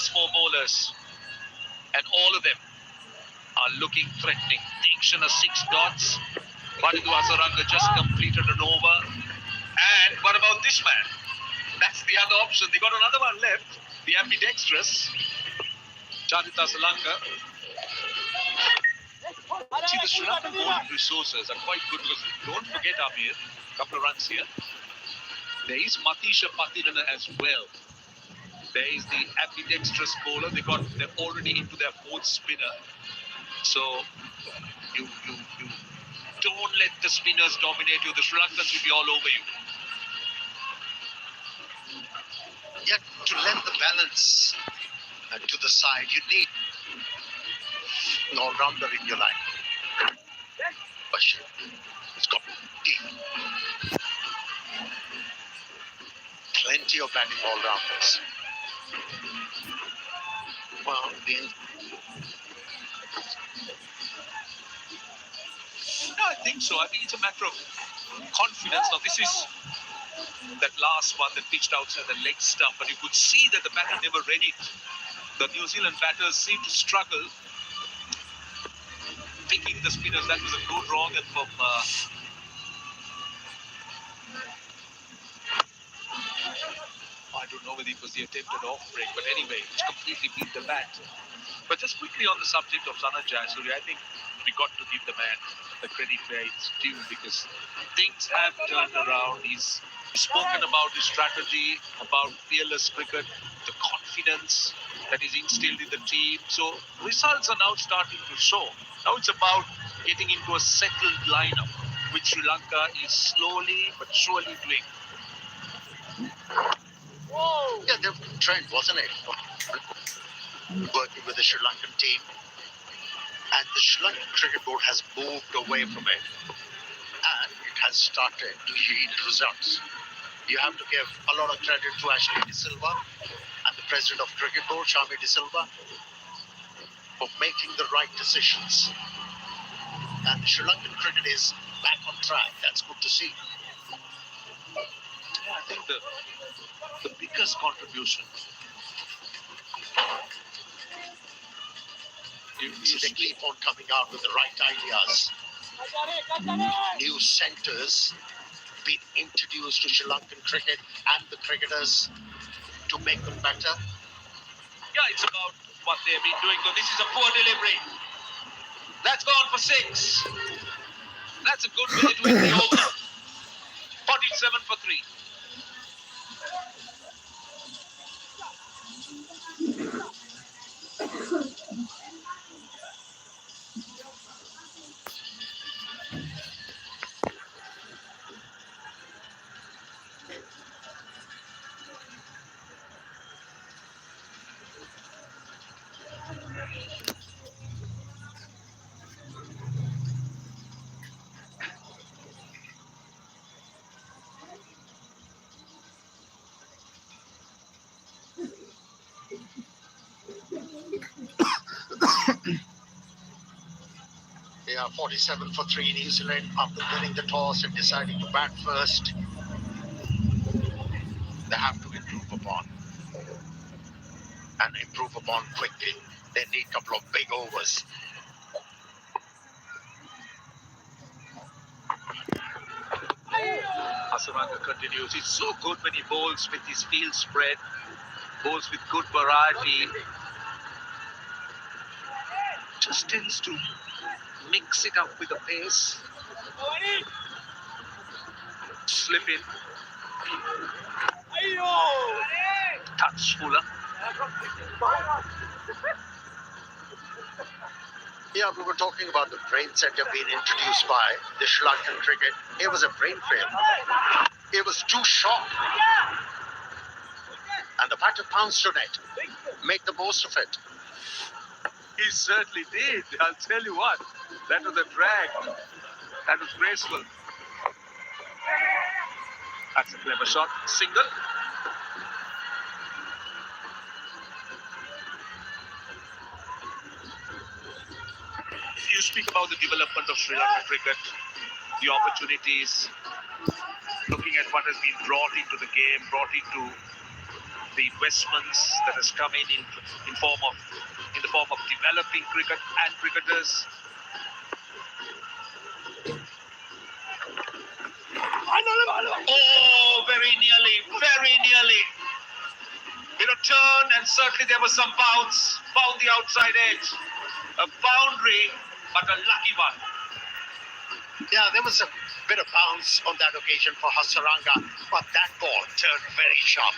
first four bowlers, and all of them are looking threatening. Devkrishna 6 dots. Shrilanka just completed an over. And what about this man? That's the other option. They got another one left. The ambidextrous Shrilanka. See, the Sri Lankan bowling resources are quite good because don't forget, Amir, a couple of runs here. There is Matisha Patirana as well. There is the ambidextrous bowler. They're already into their fourth spinner. So you don't let the spinners dominate you. The Sri Lankans will be all over you. Yet to lend the balance to the side, you need an all-rounder in your line. Bashir, it's got deep. Plenty of batting all-rounders. Well, No, I think so. I think it's a matter of confidence. Now, this is that last one that pitched outside the leg stump, but you could see that the batter never read it. The New Zealand batters seem to struggle picking the spinners. That was a good wrong, and from I don't know whether it was the attempted off break, but anyway, it's completely beat the bat. But just quickly on the subject of Sana Jayasuriya, I think we got to give the man the credit where it's due, because things have turned around. He's spoken about his strategy, about fearless cricket, the confidence that is instilled in the team. So results are now starting to show. Now it's about getting into a settled lineup, which Sri Lanka is slowly but surely doing. yeah, the trend, wasn't it? Working with the Sri Lankan team. And the Sri Lankan Cricket Board has moved away from it. And it has started to yield results. You have to give a lot of credit to Ashley De Silva and the president of Cricket Board, Shami De Silva, for making the right decisions. And the Sri Lankan cricket is back on track. That's good to see. Yeah, I think the biggest contribution They keep on coming out with the right ideas. New centres being introduced to Sri Lankan cricket and the cricketers to make them better. Yeah, it's about what they've been doing. So this is a poor delivery. That's gone for 6. That's a good way to end the over. 47 for 3. They are 47 for 3 New Zealand after winning the toss and deciding to bat first. They have to improve upon. And improve upon quickly. They need a couple of big overs. Hasaranga continues. He's so good when he bowls with his field spread, bowls with good variety. Just tends to mix it up with the pace. Slip in. Touch fuller. Yeah, we were talking about the brain center being introduced by the Sri Lankan cricket. It was a brain fail. It was too short. And the batter pounced on it. Made the most of it. He certainly did. I'll tell you what. That was a drag. That was graceful. That's a clever shot. Single. You speak about the development of Sri Lankan cricket, the opportunities, looking at what has been brought into the game, brought into the investments that has come in the form of developing cricket and cricketers. Oh, very nearly. Turn, and certainly there was some bounce, found the outside edge. A boundary, but a lucky one. Yeah, there was a bit of bounce on that occasion for Hasaranga, but that ball turned very sharp.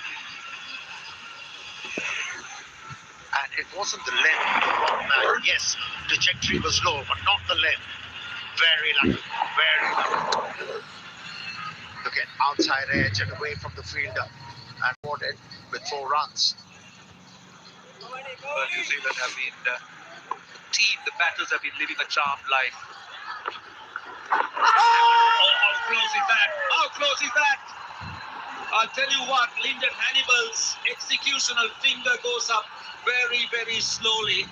And it wasn't the length of the wrong man. Yes, trajectory was low, but not the length. Very lucky. To get outside edge and away from the fielder and rewarded with 4 runs. New Zealand have been the batters have been living a charmed life. Oh, how close is that? I'll tell you what, Lyndon Hannibal's executional finger goes up very, very slowly,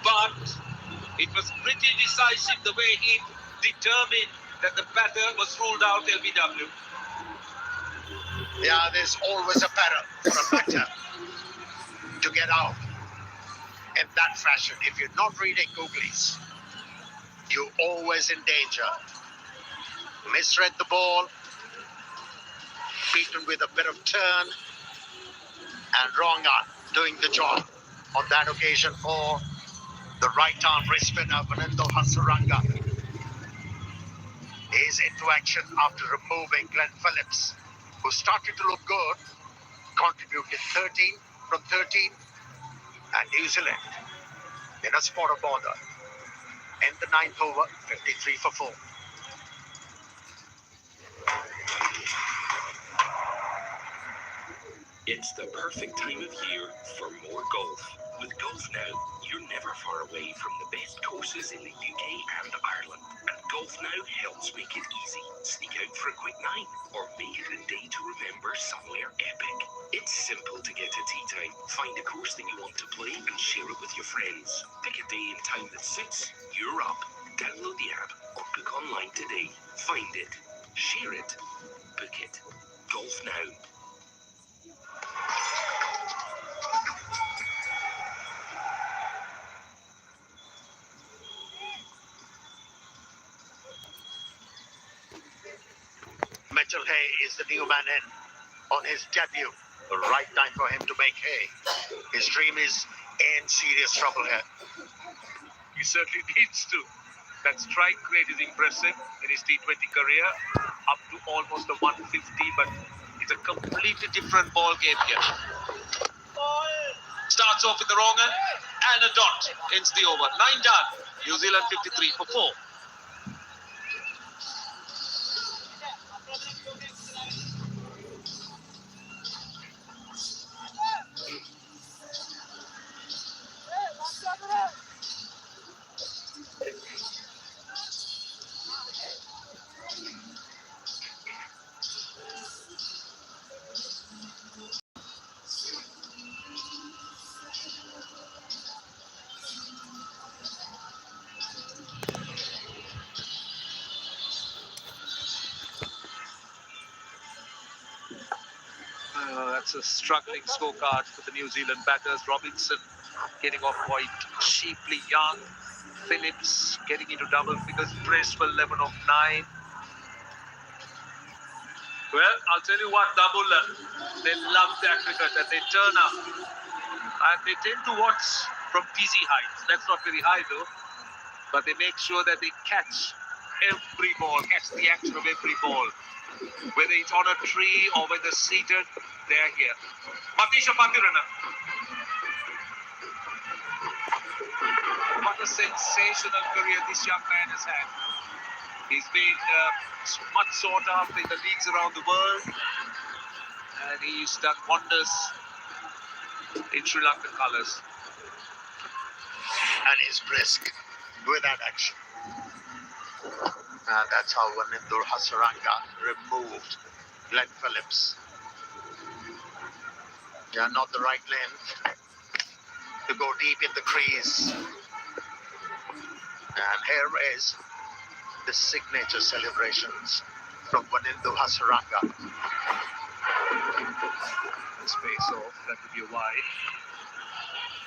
but it was pretty decisive the way he determined that the batter was ruled out LBW. Yeah, there's always a peril for a batter to get out in that fashion. If you're not reading googlies, you're always in danger. Misread the ball, beaten with a bit of turn, and wrong arm doing the job on that occasion for the right arm wrist spinner Fernando Hasaranga. Is into action after removing Glenn Phillips, who started to look good, contributed 13 from 13, and New Zealand in a spot of bother. In the 9th over, 53 for 4. It's the perfect time of year for more golf. With Golf Now, you're never far away from the best courses in the UK and Ireland. And Golf Now helps make it easy. Sneak out for a quick 9 or make it a day to remember somewhere epic. It's simple to get to tea time. Find a course that you want to play and share it with your friends. Pick a day and time that suits. You're up. Download the app or book online today. Find it. Share it. Book it. Golf Now. Mitchell Hay is the new man in on his debut. The right time for him to make hay. His dream is in serious trouble here. He certainly needs to. That strike rate is impressive in his T20 career, up to almost a 150, but it's a completely different ball game here. Starts off with the wrong end and a dot. Ends the over. 9 done. New Zealand 53 for 4. That's a struggling scorecard for the New Zealand batters. Robinson getting off quite cheaply. Young, Phillips getting into double figures. Bracewell 11 of 9. Well, I'll tell you what, Dabula, they love their cricket and they turn up. And they tend to watch from dizzy heights. That's not very high though. But they make sure that they catch every ball, catch the action of every ball. Whether it's on a tree or whether seated, they're here. Matisha Patirana. What a sensational career this young man has had. He's been much sought after in the leagues around the world. And he's done wonders in Sri Lankan colours. And he's brisk with that action. And that's how Vanindur Hasaranga removed Glenn Phillips. Yeah, not the right length to go deep in the crease. And here is the signature celebrations from Vanindur Hasaranga. this face off. That would be a wide.